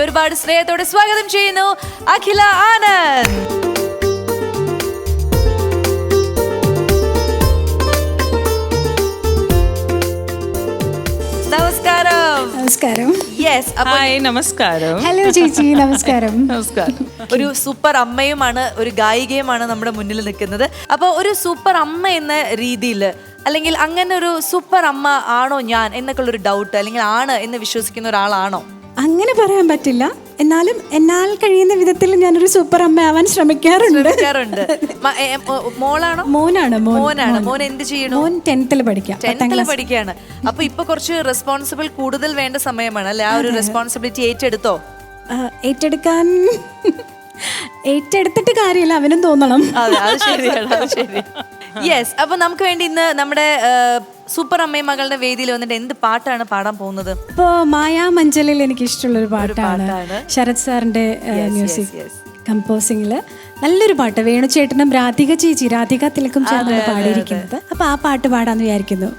ഒരുപാട് സ്നേഹത്തോടെ സ്വാഗതം ചെയ്യുന്നു അഖില ആനന്ദ്. നമസ്കാരം. നമസ്കാരം. യെസ്, നമസ്കാരം. ഹലോ ചേച്ചി, നമസ്കാരം. നമസ്കാരം. ഒരു സൂപ്പർ അമ്മയുമാണ്, ഒരു ഗായികയുമാണ് നമ്മുടെ മുന്നിൽ നിൽക്കുന്നത്. അപ്പോൾ ഒരു സൂപ്പർ അമ്മ എന്ന രീതിയിൽ, അല്ലെങ്കിൽ അങ്ങനെ ഒരു സൂപ്പർ അമ്മ ആണോ ഞാൻ എന്നൊക്കെ ഉള്ളൊരു ഡൗട്ട്, അല്ലെങ്കിൽ ആണ് എന്ന് വിശ്വസിക്കുന്ന ഒരാളാണോ? അങ്ങനെ പറയാൻ പറ്റില്ല. എന്നാലും എന്നാൽ കഴിയുന്ന വിധത്തിൽ ഞാനൊരു സൂപ്പർ അമ്മ ആവാൻ ശ്രമിക്കാറുണ്ട്. മോളാണോ? മോനാണ്. മോൻ എന്ത് ചെയ്യണു? മോൻ 10th പഠിക്കുകയാണ്. അപ്പൊ ഇപ്പൊ കുറച്ച് റെസ്പോൺസിബിൾ കൂടുതൽ വേണ്ട സമയമാണ് അല്ലെ? ആ ഒരു റെസ്പോൺസിബിലിറ്റി ഏറ്റെടുത്തോ? ഏറ്റെടുത്തിട്ട് കാര്യമില്ല, അവനും തോന്നണം. അത് ശരിയാണ്. യെസ്, അപ്പൊ നമുക്ക് വേണ്ടി ഇന്ന് നമ്മുടെ സൂപ്പർ അമ്മയും മകളുടെ വേദിയിൽ വന്നിട്ട് എന്ത് പാട്ടാണ് പാടാൻ പോകുന്നത്? ഇപ്പോ മായാമഞ്ചലിൽ എനിക്ക് ഇഷ്ടമുള്ളൊരു പാട്ടാണ്. ശരത് സാറിന്റെ മ്യൂസിക് കമ്പോസിംഗില് നല്ലൊരു പാട്ട്. വേണുചേട്ടനും രാധിക തിലക്കും ചേർന്നാണ് പാടിയിരിക്കുന്നത്. അപ്പൊ ആ പാട്ട് പാടാന്ന് വിചാരിക്കുന്നു.